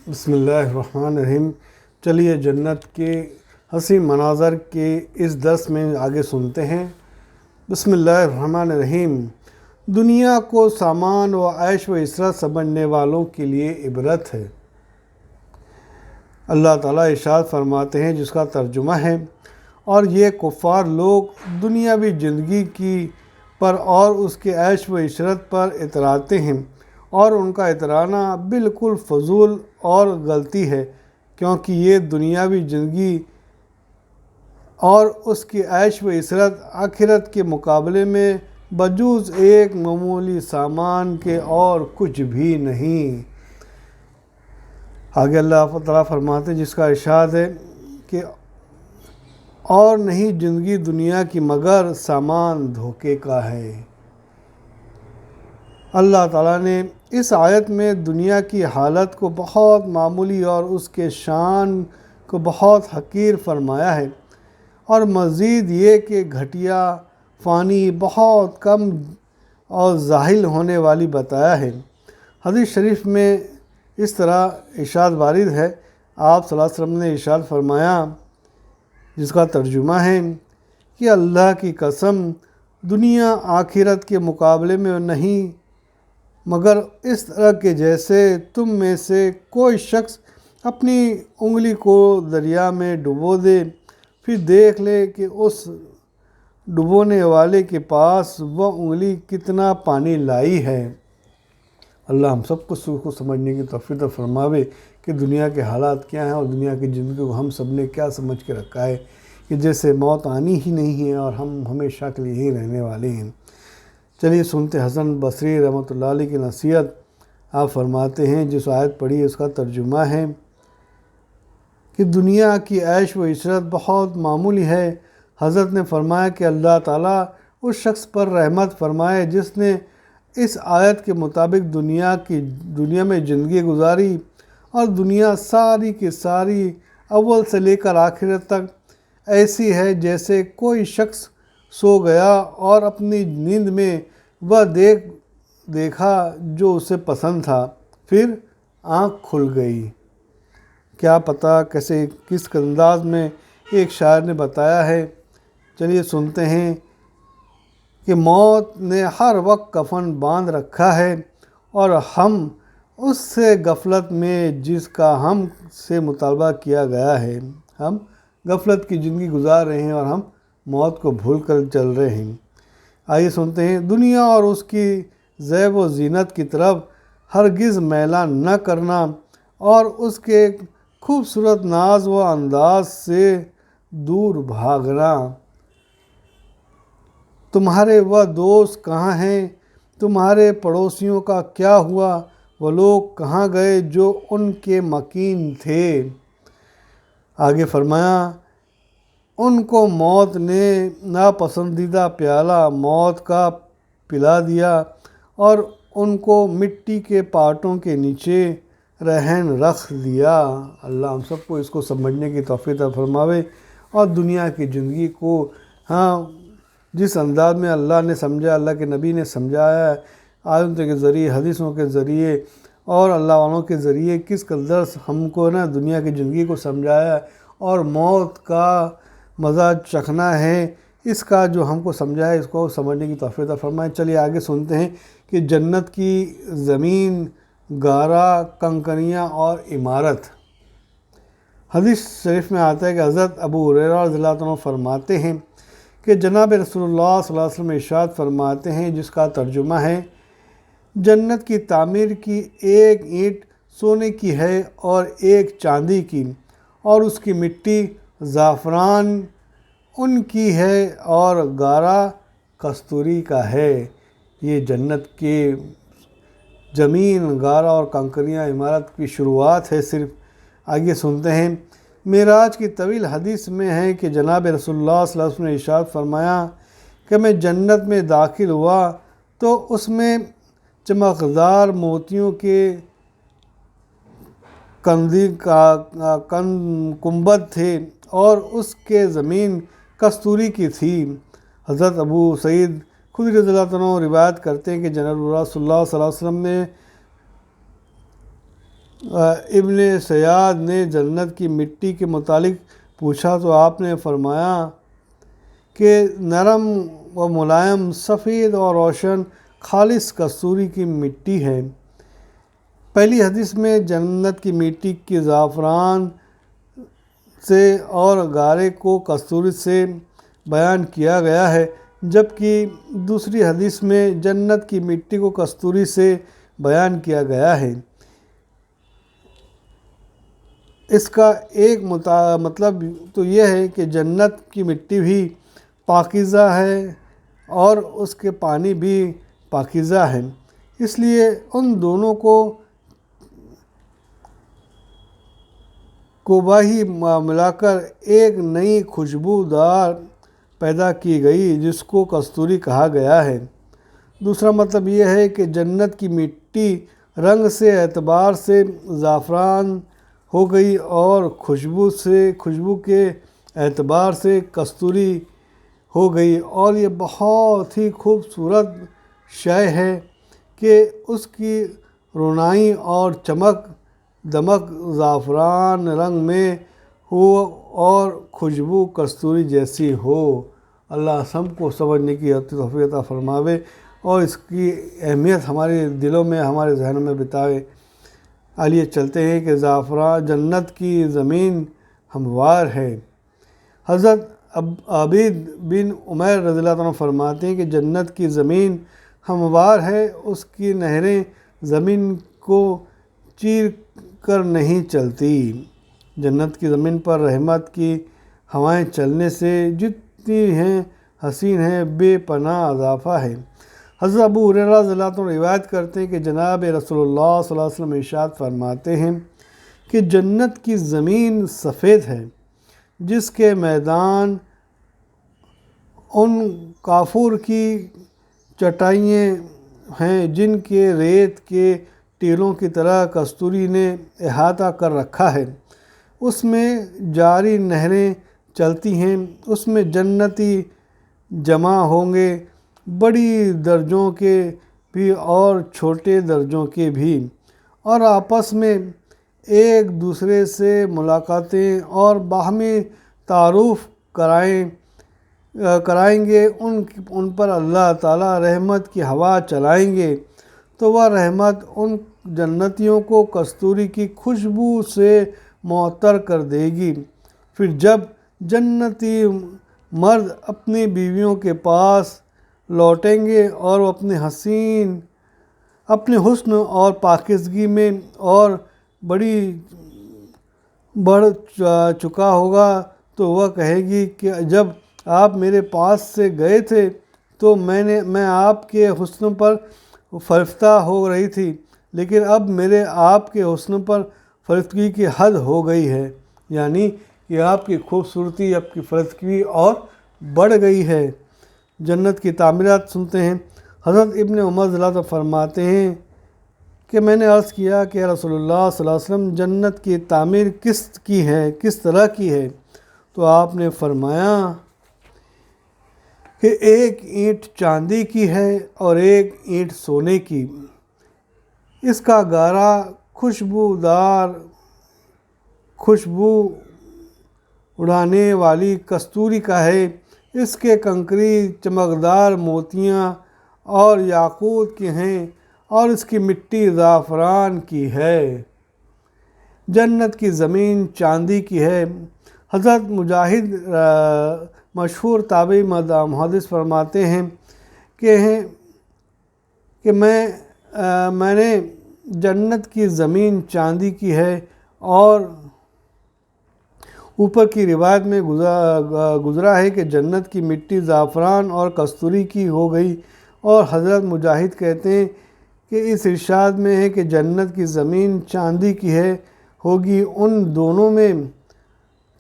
بسم اللہ الرحمن الرحیم۔ چلیے جنت کے حسین مناظر کے اس درس میں آگے سنتے ہیں۔ بسم اللہ الرحمن الرحیم۔ دنیا کو سامان و عیش و عشرت سمجھنے والوں کے لیے عبرت ہے۔ اللہ تعالیٰ ارشاد فرماتے ہیں، جس کا ترجمہ ہے، اور یہ کفار لوگ دنیاوی زندگی کی پر اور اس کے عیش و عشرت پر اتراتے ہیں، اور ان کا اترانا بالکل فضول اور غلطی ہے، کیونکہ یہ دنیاوی زندگی اور اس کی عیش و عشرت آخرت کے مقابلے میں بجز ایک معمولی سامان کے اور کچھ بھی نہیں۔ آگے اللہ تعالیٰ فرماتے ہیں، جس کا ارشاد ہے کہ اور نہیں زندگی دنیا کی مگر سامان دھوکے کا ہے۔ اللہ تعالیٰ نے اس آیت میں دنیا کی حالت کو بہت معمولی اور اس کے شان کو بہت حقیر فرمایا ہے، اور مزید یہ کہ گھٹیا، فانی، بہت کم اور زائل ہونے والی بتایا ہے۔ حدیث شریف میں اس طرح ارشاد وارد ہے، آپ صلی اللہ علیہ وسلم نے ارشاد فرمایا، جس کا ترجمہ ہے کہ اللہ کی قسم، دنیا آخرت کے مقابلے میں نہیں مگر اس طرح کے جیسے تم میں سے کوئی شخص اپنی انگلی کو دریا میں ڈبو دے، پھر دیکھ لے کہ اس ڈبونے والے کے پاس وہ انگلی کتنا پانی لائی ہے۔ اللہ ہم سب کو سمجھنے کی توفیق فرماوے کہ دنیا کے حالات کیا ہیں، اور دنیا کی زندگی کو ہم سب نے کیا سمجھ کے رکھا ہے کہ جیسے موت آنی ہی نہیں ہے اور ہم ہمیشہ کے لیے ہی رہنے والے ہیں۔ چلیے سنتے حسن بصری رحمۃ اللہ علیہ کی نصیحت۔ آپ فرماتے ہیں، جس آیت پڑھی اس کا ترجمہ ہے کہ دنیا کی عیش و عشرت بہت معمولی ہے۔ حضرت نے فرمایا کہ اللہ تعالیٰ اس شخص پر رحمت فرمائے جس نے اس آیت کے مطابق دنیا میں زندگی گزاری، اور دنیا ساری کی ساری اول سے لے کر آخر تک ایسی ہے جیسے کوئی شخص سو گیا اور اپنی نیند میں وہ دیکھا جو اسے پسند تھا، پھر آنکھ کھل گئی۔ کیا پتہ کس انداز میں ایک شاعر نے بتایا ہے۔ چلیے سنتے ہیں کہ موت نے ہر وقت کفن باندھ رکھا ہے، اور ہم اس سے غفلت میں جس کا ہم سے مطالبہ کیا گیا ہے، ہم غفلت کی زندگی گزار رہے ہیں اور ہم موت کو بھول کر چل رہے ہیں۔ آئیے سنتے ہیں، دنیا اور اس کی زیب و زینت کی طرف ہرگز میلان نہ کرنا، اور اس کے خوبصورت ناز و انداز سے دور بھاگنا۔ تمہارے وہ دوست کہاں ہیں؟ تمہارے پڑوسیوں کا کیا ہوا؟ وہ لوگ کہاں گئے جو ان کے مکین تھے؟ آگے فرمایا، ان کو موت نے ناپسندیدہ پیالہ موت کا پلا دیا، اور ان کو مٹی کے پاٹوں کے نیچے رہن رکھ دیا۔ اللہ ہم سب کو اس کو سمجھنے کی توفیق فرماوے، اور دنیا کی زندگی کو جس انداز میں اللہ نے سمجھا، اللہ کے نبی نے سمجھایا ہے، آیتوں کے ذریعے، حدیثوں کے ذریعے اور اللہ والوں کے ذریعے کس قدر ہم کو دنیا کی زندگی کو سمجھایا اور موت کا مزہ چکھنا ہے، اس کا جو ہم کو سمجھا ہے، اس کو سمجھنے کی توفیق فرمائے۔ چلیے آگے سنتے ہیں کہ جنت کی زمین، گارا، کنکریاں اور عمارت۔ حدیث شریف میں آتا ہے کہ حضرت ابو ہریرہ رضی اللہ عنہ فرماتے ہیں کہ جناب رسول اللہ صلی اللہ علیہ وسلم ارشاد فرماتے ہیں، جس کا ترجمہ ہے، جنت کی تعمیر کی ایک اینٹ سونے کی ہے اور ایک چاندی کی، اور اس کی مٹی زعفران ان کی ہے، اور گارا کستوری کا ہے۔ یہ جنت کے زمین، گارا اور کنکریاں عمارت کی شروعات ہے صرف۔ آگے سنتے ہیں، معراج کی طویل حدیث میں ہے کہ جناب رسول اللہ صلی اللہ علیہ وسلم نے ارشاد فرمایا کہ میں جنت میں داخل ہوا تو اس میں چمکدار موتیوں کے کنبد تھے، اور اس کے زمین کستوری کی تھی۔ حضرت ابو سعید خدری رضی اللہ عنہ روایت کرتے ہیں کہ جناب رسول اللہ صلی اللہ علیہ وسلم نے ابن سیاد نے جنت کی مٹی کے متعلق پوچھا تو آپ نے فرمایا کہ نرم و ملائم، سفید اور روشن خالص کستوری کی مٹی ہے۔ پہلی حدیث میں جنت کی مٹی کی زعفران سے اور گارے کو کستوری سے بیان کیا گیا ہے، جبکہ دوسری حدیث میں جنت کی مٹی کو کستوری سے بیان کیا گیا ہے۔ اس کا ایک مطلب تو یہ ہے کہ جنت کی مٹی بھی پاکیزہ ہے اور اس کے پانی بھی پاکیزہ ہے، اس لیے ان دونوں کو باہی ملا کر ایک نئی خوشبودار پیدا کی گئی جس کو کستوری کہا گیا ہے۔ دوسرا مطلب یہ ہے کہ جنت کی مٹی رنگ سے اعتبار سے زعفران ہو گئی اور خوشبو کے اعتبار سے کستوری ہو گئی، اور یہ بہت ہی خوبصورت شے ہے کہ اس کی رونائی اور چمک دمک زعفران رنگ میں ہو اور خوشبو کستوری جیسی ہو۔ اللہ سب کو سمجھنے کی توفیق عطا فرماوے اور اس کی اہمیت ہمارے دلوں میں، ہمارے ذہنوں میں بتائے۔ آئیے چلتے ہیں کہ زعفران جنت کی زمین ہموار ہے۔ حضرت عبید بن عمیر رضی اللہ عنہ فرماتے ہیں کہ جنت کی زمین ہموار ہے، اس کی نہریں زمین کو چیر کر نہیں چلتی۔ جنت کی زمین پر رحمت کی ہوائیں چلنے سے جتنی ہیں حسین ہیں، بے پناہ اضافہ ہے۔ حضرت ابو ہریرہ رضی اللہ عنہ روایت کرتے ہیں کہ جناب رسول اللہ صلی اللہ علیہ وسلم ارشاد فرماتے ہیں کہ جنت کی زمین سفید ہے، جس کے میدان ان کافور کی چٹائیاں ہیں جن کے ریت کے ٹیلوں کی طرح کستوری نے احاطہ کر رکھا ہے، اس میں جاری نہریں چلتی ہیں، اس میں جنتی جمع ہوں گے، بڑی درجوں کے بھی اور چھوٹے درجوں کے بھی، اور آپس میں ایک دوسرے سے ملاقاتیں اور باہمی تعارف کرائیں گے۔ ان پر اللہ تعالیٰ رحمت کی ہوا چلائیں گے تو وہ رحمت ان جنتیوں کو کستوری کی خوشبو سے معطر کر دے گی۔ پھر جب جنتی مرد اپنی بیویوں کے پاس لوٹیں گے اور وہ اپنے حسن اور پاکیزگی میں اور بڑھ چکا ہوگا تو وہ کہے گی کہ جب آپ میرے پاس سے گئے تھے تو میں آپ کے حسن پر فرفتہ ہو رہی تھی، لیکن اب میرے آپ کے حسن پر فرفتگی کی حد ہو گئی ہے، یعنی کہ آپ کی خوبصورتی، آپ کی فرفتگی اور بڑھ گئی ہے۔ جنت کی تعمیرات سنتے ہیں۔ حضرت ابن عمر رضی اللہ عنہ فرماتے ہیں کہ میں نے عرض کیا کہ رسول اللہ صلی اللہ علیہ وسلم جنت کی تعمیر کس طرح کی ہے؟ تو آپ نے فرمایا کہ ایک اینٹ چاندی کی ہے اور ایک اینٹ سونے کی، اس کا گارا خوشبو اڑانے والی کستوری کا ہے، اس کے کنکری چمکدار موتیاں اور یاقوت کے ہیں اور اس کی مٹی زعفران کی ہے۔ جنت کی زمین چاندی کی ہے۔ حضرت مجاہد مشہور تابعی محدث فرماتے ہیں کہ میں نے جنت کی زمین چاندی کی ہے، اور اوپر کی روایت میں گزرا ہے کہ جنت کی مٹی زعفران اور کستوری کی ہو گئی، اور حضرت مجاہد کہتے ہیں کہ اس ارشاد میں ہے کہ جنت کی زمین چاندی کی ہوگی۔ ان دونوں میں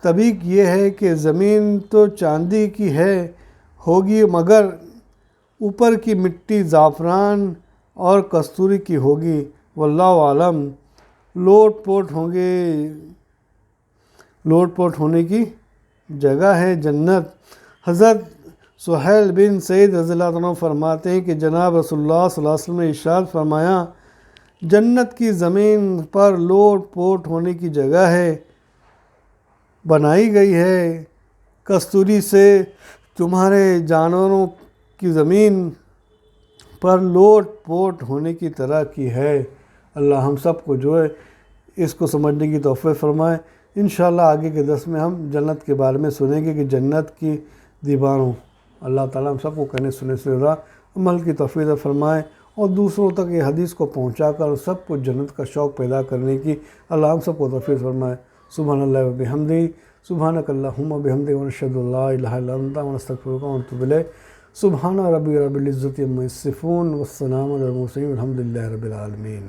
طبیق یہ ہے کہ زمین تو چاندی کی ہوگی مگر اوپر کی مٹی زعفران اور کستوری کی ہوگی، واللہ عالم۔ لوٹ پوٹ ہونے کی جگہ ہے جنت۔ حضرت سہیل بن سعید رضی اللہ عنہ فرماتے ہیں کہ جناب رسول اللہ صلی اللہ علیہ وسلم نے ارشاد فرمایا جنت کی زمین پر لوٹ پوٹ ہونے کی جگہ ہے، بنائی گئی ہے، کستوری سے تمہارے جانوروں کی زمین پر لوٹ پوٹ ہونے کی طرح کی ہے۔ اللہ ہم سب کو جو ہے اس کو سمجھنے کی توفیق فرمائے۔ انشاءاللہ آگے کے درس میں ہم جنت کے بارے میں سنیں گے کہ جنت کی دیواروں، اللہ تعالیٰ ہم سب کو کہنے سنے سے عمل کی توفیق فرمائے، اور دوسروں تک یہ حدیث کو پہنچا کر سب کو جنت کا شوق پیدا کرنے کی اللہ ہم سب کو توفیق فرمائے۔ سبحان اللہ و بحمدہ، سبحانک اللہم و بحمدک، ونشہد ان لا الہ الا انت، ونستغفرک ونتوب الیک۔ سبحان ربک رب العزۃ عما یصفون، والسلام علی المرسلین، والحمد للہ رب العالمین۔